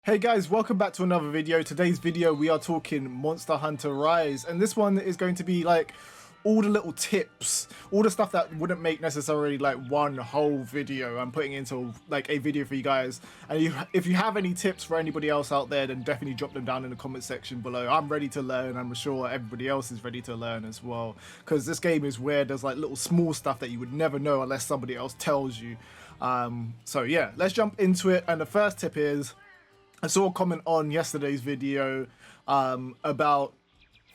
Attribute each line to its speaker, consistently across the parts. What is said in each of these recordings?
Speaker 1: Hey guys, welcome back to another video. Today's video we are talking Monster Hunter Rise, and this one is going to be like all the little tips, all the stuff that wouldn't make necessarily like one whole video. I'm putting into like a video for you guys, and if you have any tips for anybody else out there, then definitely drop them down in the comment section below. I'm ready to learn. I'm sure everybody else is ready to learn as well, because this game is where there's like little small stuff that you would never know unless somebody else tells you. So yeah, let's jump into it. And the first tip is, I saw a comment on yesterday's video about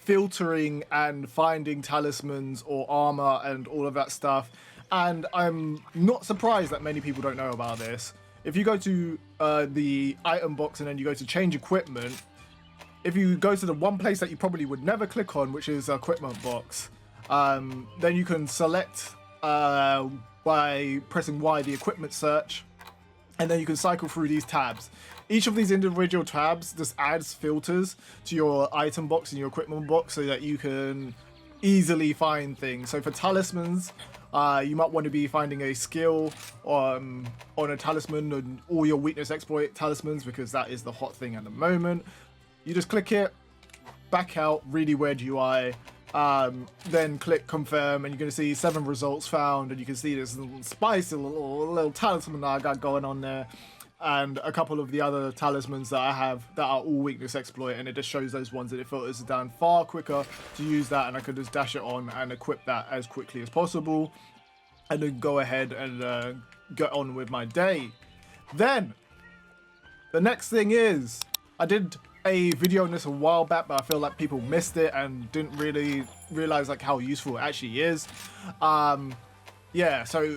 Speaker 1: filtering and finding talismans or armor and all of that stuff, and I'm not surprised that many people don't know about this. If you go to the item box and then you go to change equipment, if you go to the one place that you probably would never click on, which is equipment box, then you can select by pressing Y the equipment search, and then you can cycle through these tabs. Each of these individual tabs just adds filters to your item box and your equipment box so that you can easily find things. So for talismans, you might want to be finding a skill on a talisman and all your weakness exploit talismans, because that is the hot thing at the moment. You just click it, back out, really weird UI, then click confirm, and you're going to see 7 results found, and you can see this little spicy little talisman that I got going on there, and a couple of the other talismans that I have that are all weakness exploit, and it just shows those ones, and it filters it down far quicker to use that, and I could just dash it on and equip that as quickly as possible, and then go ahead and get on with my day. Then the next thing is, I did a video on this a while back, but I feel like people missed it and didn't really realize like how useful it actually is. Yeah, so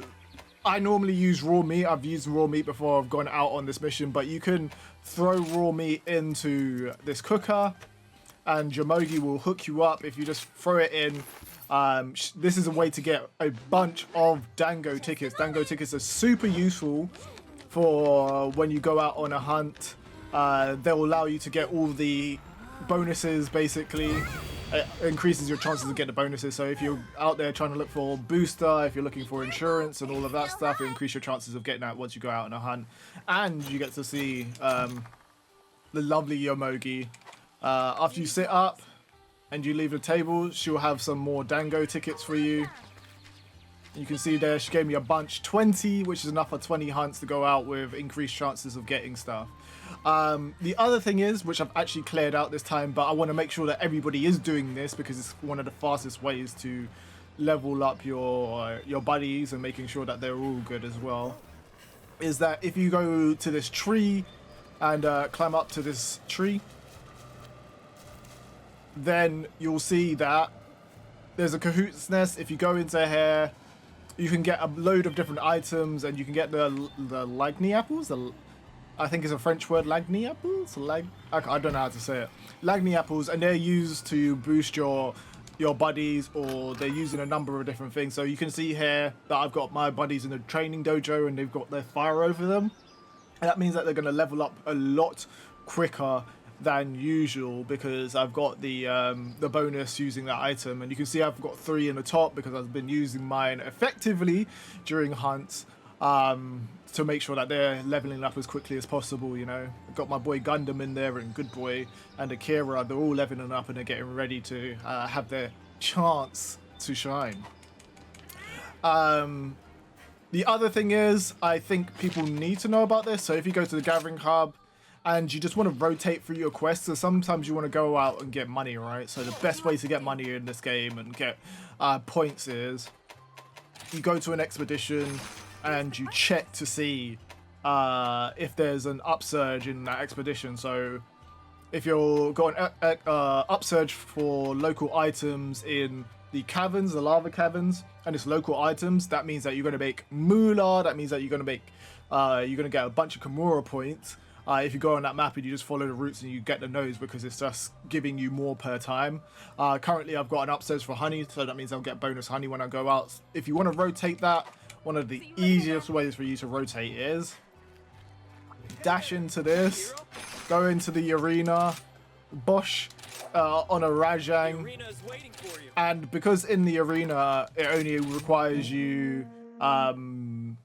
Speaker 1: I normally use raw meat. I've used raw meat before I've gone out on this mission, but you can throw raw meat into this cooker and Jamogi will hook you up if you just throw it in. This is a way to get a bunch of Dango tickets. Dango tickets are super useful for when you go out on a hunt. They'll allow you to get all the bonuses, basically. It increases your chances of getting the bonuses. So if you're out there trying to look for booster, if you're looking for insurance and all of that stuff, it increases your chances of getting that once you go out on a hunt. And you get to see the lovely Yomogi. After you sit up and you leave the table, she'll have some more Dango tickets for you. You can see there she gave me a bunch, 20, which is enough for 20 hunts to go out with increased chances of getting stuff. The other thing is, which I've actually cleared out this time, but I want to make sure that everybody is doing this because it's one of the fastest ways to level up your buddies and making sure that they're all good as well, is that if you go to this tree and climb up to this tree, then you'll see that there's a cahoot's nest. If you go into here, you can get a load of different items, and you can get the Lagni apples. I think it's a French word, Lagni apples. I don't know how to say it. Lagni apples, and they're used to boost your buddies, or they're used in a number of different things. So you can see here that I've got my buddies in the training dojo, and they've got their fire over them. And that means that they're going to level up a lot quicker than usual because I've got the bonus using that item. And you can see I've got 3 in the top because I've been using mine effectively during hunts to make sure that they're leveling up as quickly as possible. You know, I've got my boy Gundam in there, and Good Boy and Akira. They're all leveling up and they're getting ready to have their chance to shine. The other thing is, I think people need to know about this. So if you go to the Gathering Hub and you just want to rotate through your quests, so sometimes you want to go out and get money, right? So the best way to get money in this game and get points is you go to an expedition and you check to see if there's an upsurge in that expedition. So if you're going upsurge for local items in the caverns, the lava caverns, and it's local items, that means that you're going to make moolah. That means that you're going to make you're going to get a bunch of Kimura points. If you go on that map and you just follow the routes and you get the nodes, because it's just giving you more per time. Currently I've got an upsurge for honey, so that means I'll get bonus honey when I go out. If you want to rotate that, one of the easiest ways for you to rotate is dash into this, go into the arena, bosh on a Rajang, and because in the arena it only requires you dying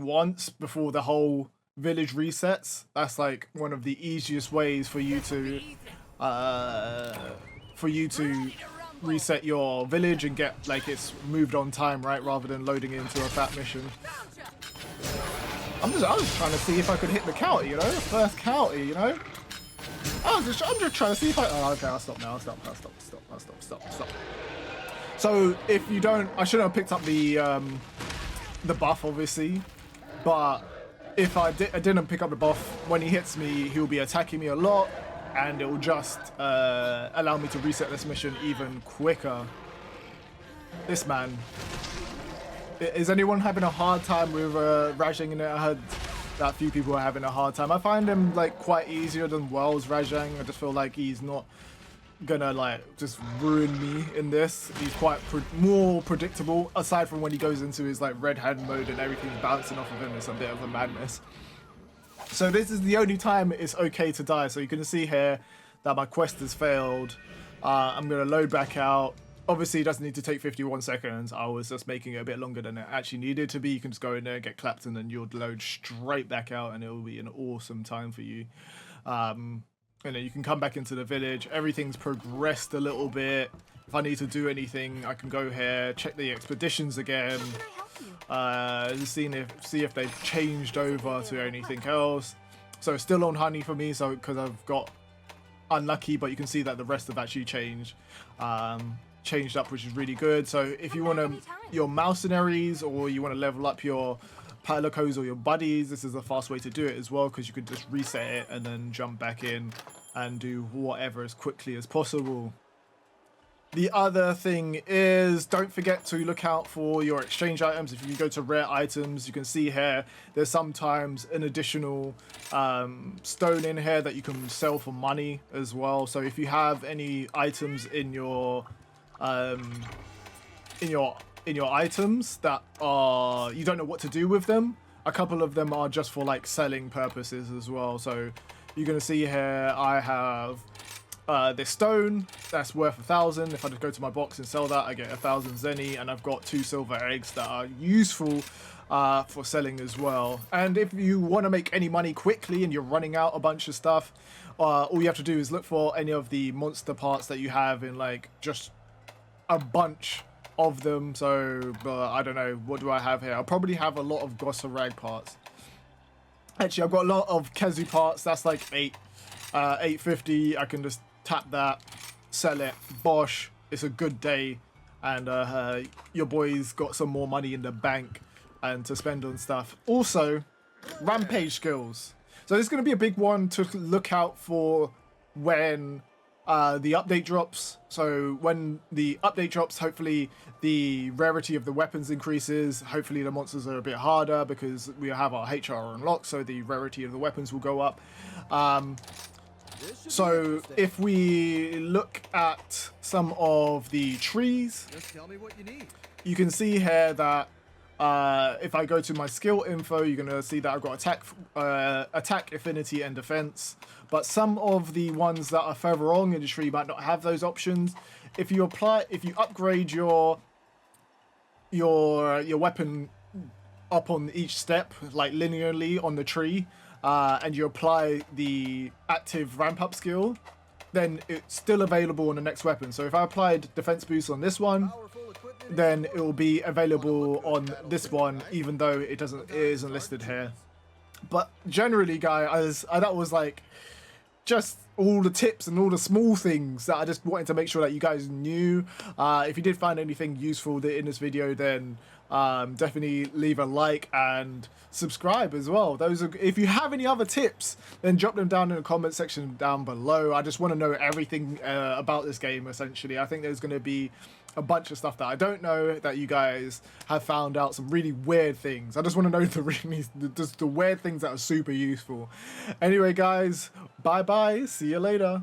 Speaker 1: once before the whole village resets. That's like one of the easiest ways for you to reset your village and get like it's moved on time, right, rather than loading into a fat mission. I was trying to see if I could hit the counter, you know, the first counter, you know. I'm just trying to see if I. Oh, okay, I'll stop now. I'll stop. So if you don't, I shouldn't have picked up the buff, obviously, but if I didn't pick up the buff, when he hits me, he'll be attacking me a lot, and it will just allow me to reset this mission even quicker. This man. Is anyone having a hard time with Rajang in it? I heard that a few people are having a hard time. I find him like quite easier than Wells Rajang. I just feel like he's not gonna like just ruin me in this. He's quite more predictable, aside from when he goes into his like red hand mode and everything's bouncing off of him. It's a bit of a madness. So this is the only time it's okay to die. So you can see here that my quest has failed. I'm gonna load back out. Obviously, it doesn't need to take 51 seconds. I was just making it a bit longer than it actually needed to be. You can just go in there, get clapped, and then you'll load straight back out, and it will be an awesome time for you. And then you can come back into the village. Everything's progressed a little bit. If I need to do anything, I can go here, check the expeditions again, see if they've changed over to anything else. So it's still on honey for me, so because I've got unlucky, but you can see that the rest have actually changed. Changed up, which is really good. So if you want your mercenaries, or you want to level up your palicos or your buddies, this is a fast way to do it as well, because you could just reset it and then jump back in and do whatever as quickly as possible. The other thing is, don't forget to look out for your exchange items. If you go to rare items, you can see here there's sometimes an additional stone in here that you can sell for money as well. So if you have any items in your items that are you don't know what to do with them, a couple of them are just for like selling purposes as well. So you're gonna see here I have this stone that's worth 1,000. If I just go to my box and sell that, I get 1,000 zenny, and I've got 2 silver eggs that are useful for selling as well. And if you want to make any money quickly and you're running out a bunch of stuff, all you have to do is look for any of the monster parts that you have in like just a bunch of them. So I don't know, what do I have here? I'll probably have a lot of Gossarag parts. Actually, I've got a lot of Kezu parts. That's like 850. I can just tap that, sell it, bosh, it's a good day, and your boy's got some more money in the bank and to spend on stuff. Also, rampage skills. So this is going to be a big one to look out for when the update drops. So when the update drops, hopefully the rarity of the weapons increases. Hopefully the monsters are a bit harder because we have our HR unlocked, so the rarity of the weapons will go up. So if we look at some of the trees, just tell me what you need. You can see here that if I go to my skill info, you're going to see that I've got attack, affinity, and defense. But some of the ones that are further along in the tree might not have those options. If you upgrade your weapon up on each step, like linearly on the tree, and you apply the active ramp up skill, then it's still available on the next weapon. So if I applied defense boost on this one, then it will be available on this one, even though it isn't listed here. But generally, guys, that was like just all the tips and all the small things that I just wanted to make sure that you guys knew. If you did find anything useful in this video, then definitely leave a like and subscribe as well. If you have any other tips, then drop them down in the comment section down below. I just want to know everything about this game, essentially. I think there's going to be a bunch of stuff that I don't know that you guys have found out, some really weird things. I just want to know the weird things that are super useful. Anyway, guys, bye bye, see you later.